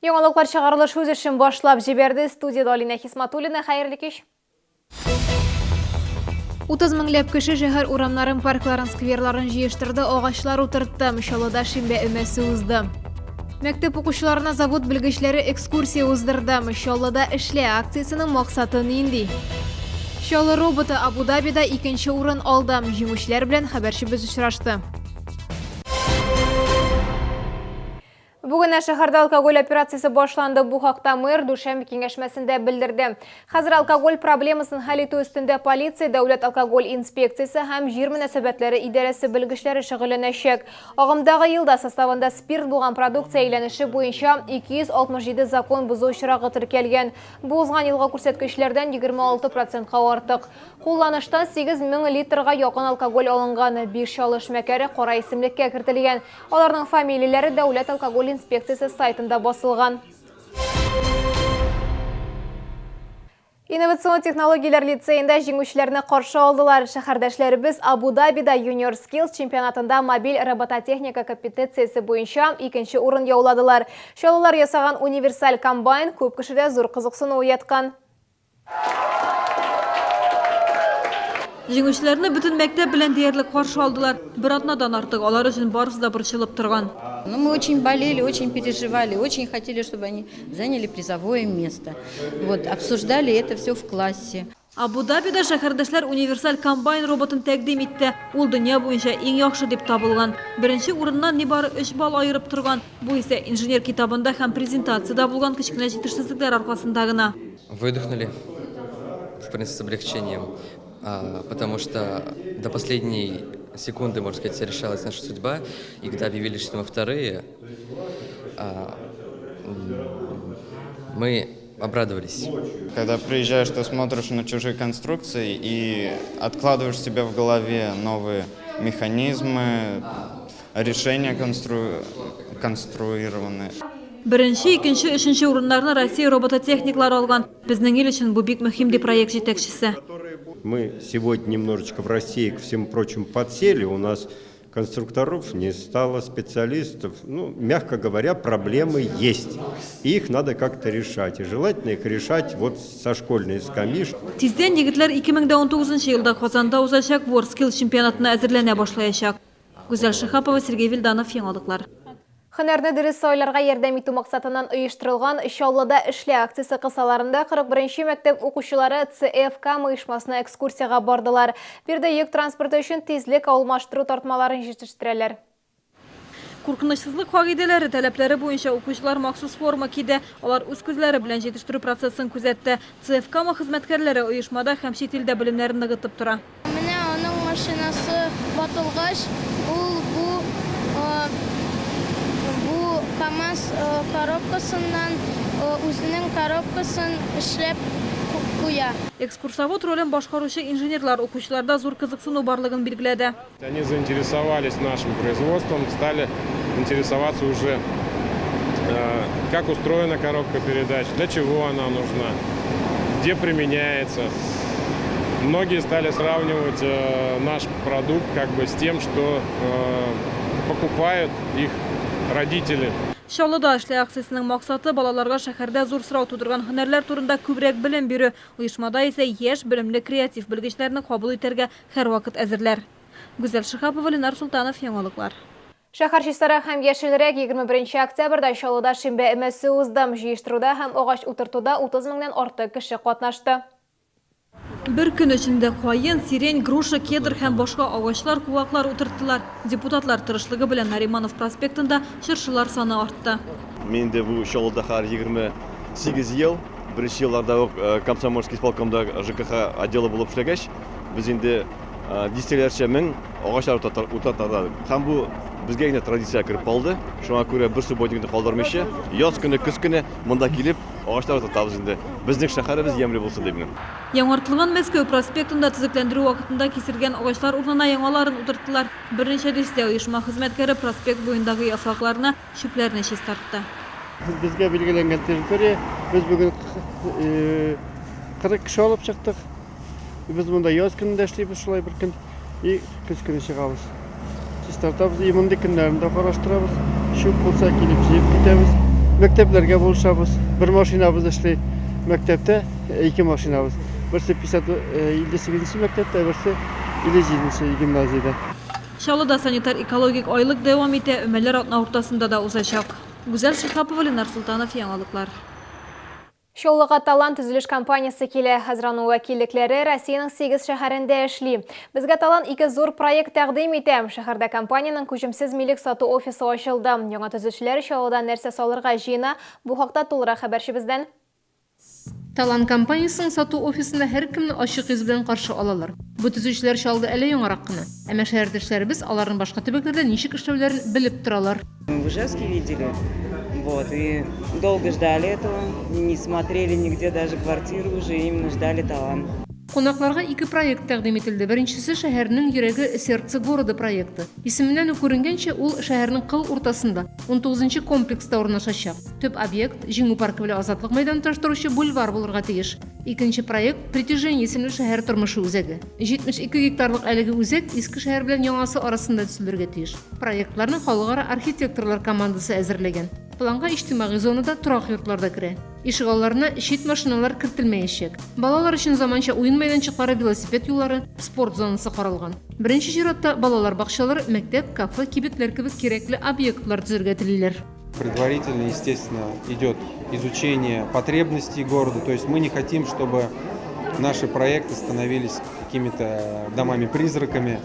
Яңалыклар чыгарылыш үз эшен башлап җибәрде. Студияда Алина Хисматуллина, хәерле кич. 30 меңләп кеше шәһәр урамнарын, паркларын, скверларын җыештырды, агачлар утыртты. Мишалыда шимбә өмәсе узды. Мәктәп укучыларына завод белгечләре экскурсия уздырды. Мишалыда эшлә акциясының максаты нинди? Шалы роботы Абу-Дабида 2нче урын алды. Җиңүчеләр белән хәбәрчебез очрашты. Бүген шәһәрдә алкоголь операциясы башланды. Бу хакта мэр Дүшәмбе киңәшмәсендә белдерде. Хәзер алкоголь проблемасын хәл итү өстендә полиция, дәүләт алкоголь инспекциясы һәм җир мөнәсәбәтләре идарәсе белгечләре шөгыльләнәчәк. Агымдагы елда составында спирт булган продукция әйләнеше буенча 267 закон бозу очрагы теркәлгән. Бу узган елга күрсәткечләрдән 26%-ка артык. Кулланыштан 8 мең литрга якын алкоголь алынган, 5 чалыш мәкәре кара исемлеккә кертелгән. Аларның фамилияләре дәүләт алкоголь инспекциясы сайтында басылган. Инновацион технологияләр лицейында җиңүчеләрне каршы алдылар. Шәһәрдәшләребез Абу-Дабида Junior Skills чемпионатында мобиль робототехника компетенциясе буенча 2нче урын яуладылар. Чалылар ясаган универсаль комбайн күп кешедә зур кызыксыну уяткан. Җиңүчеләрне бөтен мәктәп белән диярлек каршы алдылар. Бер атнадан артык алар өчен барысы да борчылып торган. Мы очень болели, очень переживали, очень хотели, чтобы они заняли призовое место. Вот, обсуждали это все в классе. Абу-Дабида шәһәрдәшләр универсаль комбайн роботын тәкъдим итте. Ул дөнья буенча иң яхшы дип табылган. Беренче урыннан нибары 3 балл айырып торган. Бу исә инженер китабында һәм презентацияда булган кичкенә җитешсезлекләр аркасында гына. Выдохнули, в принципе, с облегчением. Потому что до последней секунды, можно сказать, решалась наша судьба. И когда объявили, что мы вторые, мы обрадовались. Когда приезжаешь, ты смотришь на чужие конструкции и откладываешь себе в голове новые механизмы, решения конструированные. Беренче, икенче, өченче урыннарны Россия робототехниклары алган. Безнең ил өчен бу бик мөһим ди проект җитәкчесе. Мы сегодня немножечко в России, к всему прочему, подсели. У нас конструкторов не стало, специалистов. Ну, мягко говоря, проблемы есть. И их надо как-то решать. И желательно их решать вот со школьной скамьи. Тиздән егетләр 2019 елда Казанда узачак WorldSkills чемпионатына әзерләнә башлаячак. Гүзәл Шихапова, Сергей Вильданов, яңалыклар. Һөнәрне дөрес сайларга ярдәм итү максатыннан оештырылган Чаллыда эшлә акциясе кысаларында 41нче мәктәп укучылары ЦФК оешмасына экскурсияга бардылар. Бирдә йөк транспорты өчен тизлек алмаштыру тартмаларын җитештерәләр. Куркынычсызлык кагыйдәләре, таләпләре буенча укучылар махсус форма киде. Алар үз күзләре белән җитештерү процессын күзәтте. ЦФК хезмәткәрләре оешмада һәм чит илдә белемнәрен ныгытып тора. Менә аның машинасы батылгач, ул КамАЗ коробкасыннан үзенең коробкасын эшләп куя. Экскурсовод ролен башкаручы инженерлар укучыларда зур кызыксыну барлыгын билгеләде. Они заинтересовались нашим производством, стали интересоваться уже, как устроена коробка передач, для чего она нужна, где применяется. Многие стали сравнивать наш продукт с тем, что покупают их родители. Чаллыда эшлә акциясының максаты балаларга шәһәрдә зур сорау тудырган һөнәрләр турында күбрәк белем бирү. Оешмада исә яшь, белемле, креатив белгечләрне кабул итәргә һәрвакыт әзерләр. Гүзәл Шихапова, Ленар Султанов, яңалыклар. Шәһәр чистарак һәм яшелрәк 21 октябрьдә Чаллыда шимбә өмәсе узды. Җыештыруда һәм агач утыртуда 30 меңнән артык кеше катнашты. Бер көн эчендә кайын, сирень, груша, кедр һәм башка агачлар, куаклар утырттылар. Депутатлар тырышлыгы белән Нариманов проспектында чыршылар саны артты. Мен де бу Чаллыда 28 ел, беренче елларда Комсомольский исполкомда ЖКХ отделы булып эшләгәч, без инде дистәләрчә мең агачлар утырттылар. Һәм бу безгә генә традиция кирип калды. Шуңа күрә бер субботникны калдырмыйча, яз көне, көз көне монда килеп агачлар утыртабыз инде. Безнең шәһәребез ямьле булсын дип. Яңартылган Мәскәү проспектында төзекләндерү вакытында кисергән агачлар урынына яңаларын утырттылар. Берничә дистә оешма хезмәткәре проспект буендагы яфракларны, чүпләрне чистартты. Безгә билгеләнгән территория, без бүген 40 кеше алып чыктык. Без монда яз көнендә эшлибез шулай бер көн, и көз көне чыгабыз. Чистартабыз, и мондый көннәрне дә караштырабыз. Шуп булса килеп җыеп китәбез. Mekteplерге buluşabız. Bir maşinabız işte mektepte, 2 maşinabız. Birisi 58. mektepte, birisi 57. gimnaziyada. Şalıda sanitar ekologik aylık devam ete, ömeler atna ortasında da uzlaşak. Güzel Şihapova, Lenar Sultanov, yangalıklar. Şolluğa Talan Түзіліш компаниясы келі Hazranu vakilliklері Россияның 8 шәһәрендә эшли. Безгә Талан 2 зур проект тәкъдим итә. Шәһәрдә компанияның күчемсез милек сату офисы ачылды. Яңа төзүчеләр Шоллыдан нәрсә салырга җыена? Бу хакта тулырак хәбәрчебездән. Талан компаниясының сату офисында һәр кемне ачык йөз белән каршы алалар. Бу төзүчеләр Шалды әле яңарак кына. Әмма шәһәрдәшләребез аларның башка төбәкләрдә ничек эшләүләрен белеп торалар. В Ижевске видели, вот, и долго ждали этого, не смотрели нигде даже квартиру уже, именно ждали Талан. Кунакларга 2 проект тәкъдим ителде. Беренчесе шәһәрнең йөрәге сердце города проекты. Исеменнән үк күренгәнчә, ул шәһәрнең кыл уртасында 19-нчы комплекста урнашачак. Төп объект җиңү паркы белән Азатлык мәйданын таштыручы бульвар булырга тиеш. Икенче проект Притяжение исемле шәһәр тормышы үзәге. 72 гектарлык әлеге үзәк иске шәһәр белән яңасы арасында төзелергә тиеш. Проектларны халыкара архитекторлар командасы әзерләгән. Планга иҗтимагый зонада торак йортларда керә. Ишегалларына чит машиналар кертелмәячәк. Балалар өчен заманча уен мәйданчыклары, велосипед юллары, спорт зонасы каралган. Беренче чиратта балалар бакчалары, мәктәп, кафе, кибетләр кебек кирәкле объектлар төзергә телиләр. Предварительно, естественно, идет изучение потребностей города. То есть мы не хотим, чтобы наши проекты становились какими-то домами-призраками.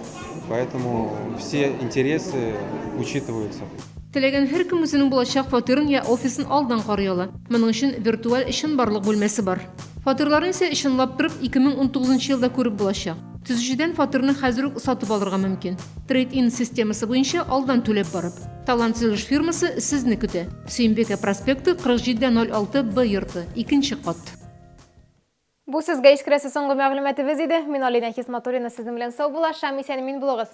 Поэтому все интересы учитываются. Теләгән һәр кем үзенең булачак фатирын я офисын алдан карый ала. Моның өчен виртуаль эшен барлык бүлмәсе бар. Фатирларын исә ишенлап торып 2019 елда күреп булачак. Төзүчедән фатирны хәзер үк сатып алырга мөмкин. Trade-in системасы буенча алдан түләп барып. Талант төзелеш фирмасы сезне көтә. Сөембекә проспекты 4706 Б йорты, 2нче кат. Бу сезгә ишкерәсе соңгы мәгълүматыбыз иде. Мин Алина Хисматуллина сезнең белән сау булашам. Исән мин булыгыз.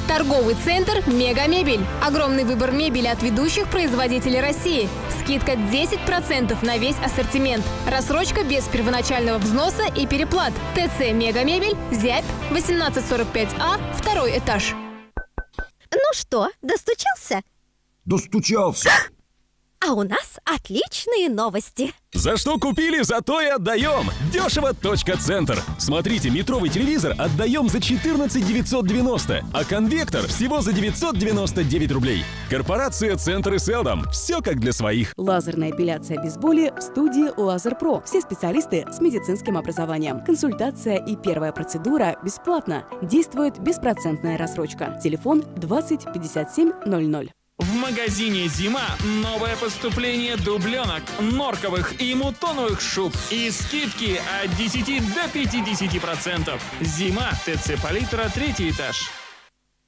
Торговый центр «Мегамебель». Огромный выбор мебели от ведущих производителей России. Скидка 10% на весь ассортимент. Рассрочка без первоначального взноса и переплат. ТЦ «Мегамебель», Зябь, 1845А, 2 этаж. Ну что, достучался? Достучался. А у нас отличные новости. За что купили, за то и отдаем. Дешево.центр. Смотрите, метровый телевизор отдаем за 14 990, а конвектор всего за 999 рублей. Корпорация «Центр» и «Селдом». Все как для своих. Лазерная эпиляция без боли в студии «Лазер Про». Все специалисты с медицинским образованием. Консультация и первая процедура бесплатно. Действует беспроцентная рассрочка. Телефон 20 57 00. В магазине «Зима» новое поступление дубленок, норковых и мутоновых шуб и скидки от 10 до 50%. «Зима», ТЦ «Палитра», 3 этаж.